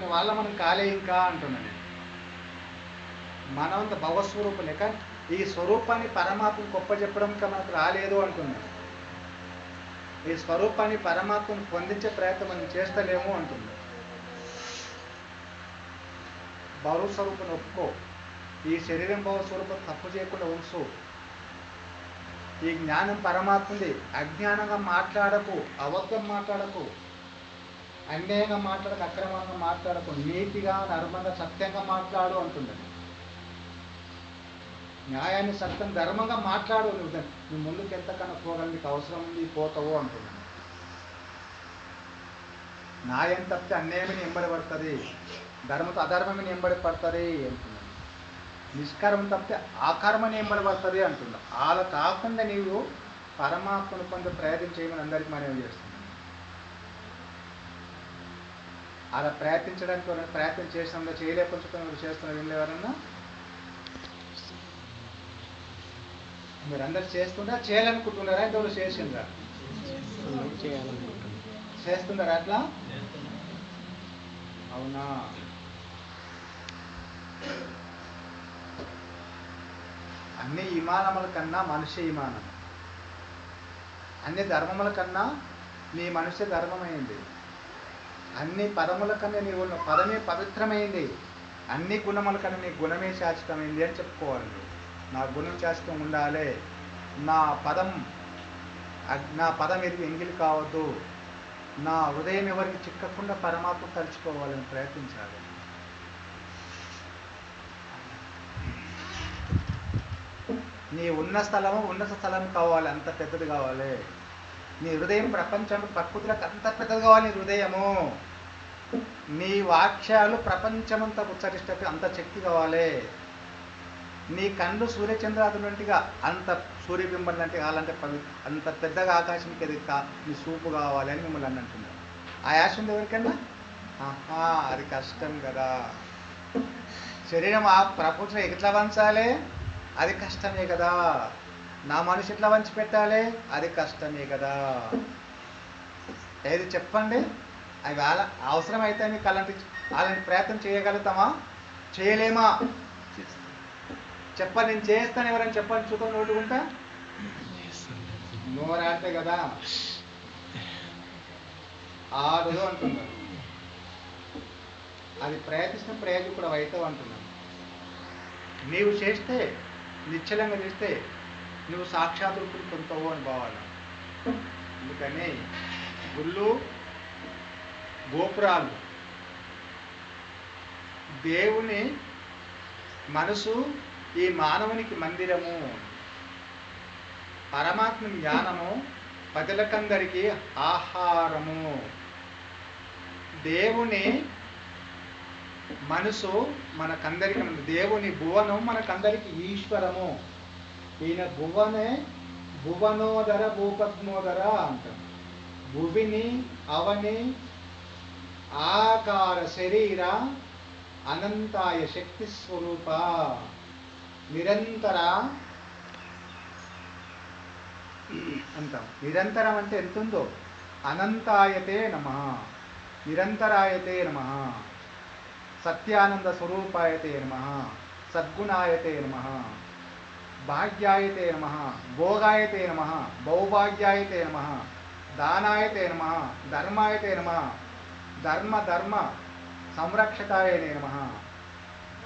అనుకునే వాళ్ళ మనం కాలే ఇంకా అంటున్నాను. మనమంత భగవస్వరూపం లేక ఈ స్వరూపాన్ని పరమాత్మ గొప్ప చెప్పడం మనకు రాలేదు అంటున్నాను. ఈ స్వరూపాన్ని పరమాత్మను పొందించే ప్రయత్నం మనం చేస్తలేము అంటున్నాను. భవ స్వరూపం ఒప్పుకో, ఈ శరీరం భవ స్వరూపం తప్పు చేయకుండా ఉంచు. ఈ జ్ఞానం పరమాత్మది. అజ్ఞానంగా మాట్లాడకు, అబద్ధం మాట్లాడకు, అన్యాయంగా మాట్లాడకు, అక్రమంగా మాట్లాడకు, నీతిగా ధర్మంగా సత్యంగా మాట్లాడు అంటున్నది. న్యాయాన్ని సత్యం ధర్మంగా మాట్లాడు. నువ్వు ముందుకు ఎంతకన్నా పోగలి, నీకు అవసరం ఉంది, పోతావు అంటున్నాను. న్యాయం తప్పితే అన్యాయమని ఎంబడి పడుతుంది, ధర్మతో అధర్మమని ఎంబడి పడుతుంది అంటున్నాను. నిష్కర్మం తప్పితే ఆకర్మని ఎంబడి పడుతుంది అంటున్నాను. అలా కాకుండా నీవు పరమాత్మను కొంత ప్రయత్నం చేయమని అందరికీ మనం చేస్తున్నాం. అలా ప్రయత్నించడానికి ప్రయత్నం చేసినా చేయలేకపోతే చేస్తున్నారు. ఏం లేవరన్నా మీరందరూ చేస్తుంటారా, చేయాలనుకుంటున్నారా? ఇంతవరకు చేసిండ్రా? చేస్తున్నారా అట్లా? అవునా? అన్ని విమానముల కన్నా మనిషి విమానం, అన్ని ధర్మముల కన్నా నీ మనిషి ధర్మమైంది, అన్ని పదముల కన్నా నీ ఉన్న పదమే పవిత్రమైంది, అన్ని గుణముల కన్నా నీ గుణమే శాశ్వతమైంది అని చెప్పుకోవాలి. నా గుణం శాశ్వతం ఉండాలి, నా పదం ఎదిగి ఎంగిలి కావద్దు, నా హృదయం ఎవరికి చిక్కకుండా పరమాత్మ తలుచుకోవాలని ప్రయత్నించాలి. నీ ఉన్న స్థలము ఉన్నత స్థలం కావాలి, అంత పెద్దది కావాలి. నీ హృదయం ప్రపంచం ప్రకృతిలోకి అంత పెద్దది కావాలి. నీ హృదయము, నీ వాక్యాలు ప్రపంచమంతా ఉచ్చరిస్తే అంత శక్తి కావాలి. నీ కళ్ళు సూర్యచంద్రాదులు వంటిగా అంత సూర్యబింబం లాంటి అలాంటి అంత పెద్దగా ఆకాశంకి ఎదిగా నీ చూపు కావాలి అని మిమ్మల్ని అని అంటున్నారు. ఆ యాశ ఉంది ఎవరికన్నా? అది కష్టం కదా. శరీరం ఆ ప్రపంచం ఎట్లా వంచాలి? అది కష్టమే కదా. నా మనిషి ఎట్లా వంచి పెట్టాలి? అది కష్టమే కదా. ఏది చెప్పండి? అవి వాళ్ళ అవసరమైతే మీకు అలాంటి ప్రయత్నం చేయగలుగుతామా? చేయలేమా? చెప్పండి. నేను చేస్తాను, ఎవరైనా చెప్పండి చూద్దాం. నోటుకుంటా నోరాటే కదా ఆడదు అంటున్నారు. అది ప్రయత్నిస్తున్న ప్రయోజకుడు అవుతావు అంటున్నాను. నీవు చేస్తే, నిశ్చలంగా చేస్తే నువ్వు సాక్షాత్తులు పొందుతావు అని భావన. అందుకని గుళ్ళు, గోపురాలు, దేవుని మనసు ఈ మానవునికి మందిరము, పరమాత్మ జ్ఞానము ప్రజలకందరికీ ఆహారము. దేవుని మనసు మనకందరికి, దేవుని భువనం మనకందరికి ఈశ్వరము. ఈయన భువనోదర భూపద్మోదర అంటాం. భువిని అవని ఆకార శరీర అనంతాయ శక్తి స్వరూప నిరంతర అంటాం. నిరంతరం అంటే ఎంతుందో. అనంతాయతే నమః, నిరంతరాయతే నమః, సత్యానంద స్వరూపాయతే నమః, సద్గుణాయతే నమః, భాగ్యాయతే నమః, భోగాయతే నమః, భౌభాగ్యాయతే నమః, దానాయతే నమః, ధర్మాయతే నమః, ధర్మ సంరక్షకాయ నమః,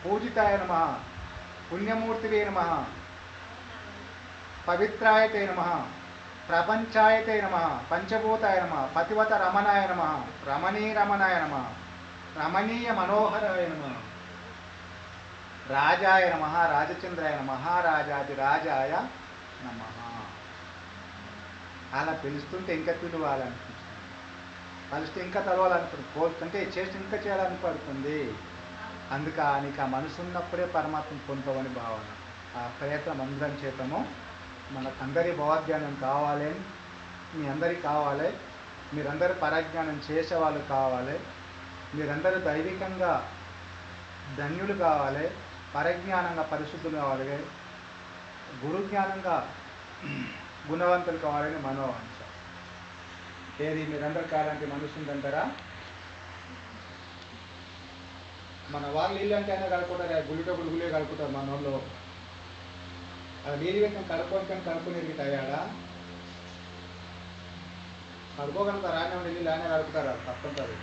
పూజితాయ నమః, పుణ్యమూర్తివే నమః, పవిత్రాయతే నమః, ప్రపంచాయతే నమః, పంచభూతాయ నమః, పతివత రమణాయ నమః, రమణీయ నమః, రమణీయ మనోహరాయ నమః, రాజాయ నమః, రాజచంద్రాయ నమః, మహారాజాదిరాజాయ నమః. అలా పిలుస్తుంటే ఇంకా పిలవాలనిపిస్తుంది, కలిస్తే ఇంకా తలవాలనుకుంటుంది, కోరుతుంటే చేస్తే ఇంకా చేయాలని పడుతుంది. నీకు ఆ మనసు ఉన్నప్పుడే పరమాత్మ పొందుతామని భావన. ఆ ప్రయత్నం అందరం చేతము. మనకందరి భవజ్ఞానం కావాలి, మీ అందరికీ కావాలి. మీరందరూ పరజ్ఞానం చేసేవాళ్ళు కావాలి. మీరందరూ దైవికంగా ధన్యులు కావాలి, పరజ్ఞానంగా పరిశుద్ధులు కావాలి, గురుజ్ఞానంగా గుణవంతులు కావాలని మనోవాంఛ. ఏది మీరందరూ కావాలంటే మనసు ఉందంటారా? మన వాళ్ళు నీళ్ళు అంటే అయినా కలుపుకుంటారు, గుళ్ళిటప్పుడు గుళ్ళే కలుపుతారు మన వాళ్ళు. అది నీళ్ళు పెట్టిన కడుక్కొని ఇరిగి అయ్యాడా కడుక్కోగలుగుతారు, ఆయన నీళ్ళు ఆయన కలుపుతారు, అది తప్పనిసరి.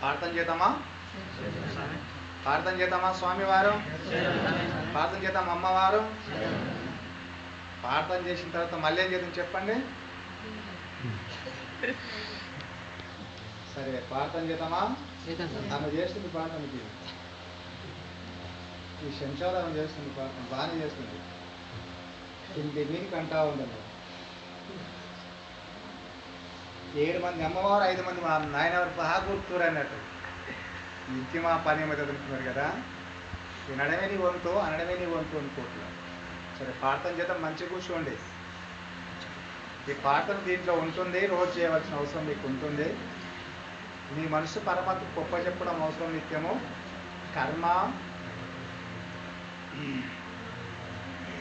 ప్రార్థన చేద్దామా? ప్రార్థన చేద్దామా స్వామివారు? ప్రార్థన చేద్దాం అమ్మవారు? ప్రార్థన చేసిన తర్వాత మళ్ళీ ఏం చేద్దాం చెప్పండి? సరే ప్రార్థన చేద్దామా? ఆమె చేస్తుంది ప్రార్థనకి, ఈ శంషాదానం చేస్తుంది ప్రార్థన, బాగానే చేస్తుంది. ఇంటి మీదకి అంటా ఉందండి. 7 మంది అమ్మవారు, 5 మంది మా నాయనవారు బాగా గుర్తురు అన్నట్టు. ఇంటి మా పని మీద దొరుకుతున్నారు కదా, వినడమే నీ వంతు, అనడమే నీ వంతు అనుకోవట్లేదు. సరే ప్రార్థన చేద్దాం, మంచిగా కూర్చోండి. ఈ ప్రార్థన దీంట్లో ఉంటుంది, రోజు చేయవలసిన అవసరం మీకు ఉంటుంది. మీ మనసు పరమాత్మ గొప్ప చెప్పడం అవసరం నిత్యము. కర్మ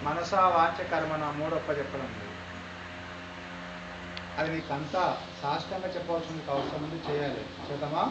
మనస వాచ కర్మ నా 3 ఒప్ప చెప్పడం లేదు. అది నీకు అంతా సాష్టంగా చెప్పవలసిన మీకు అవసరం ఉంది, చేయాలి. చేద్దామా?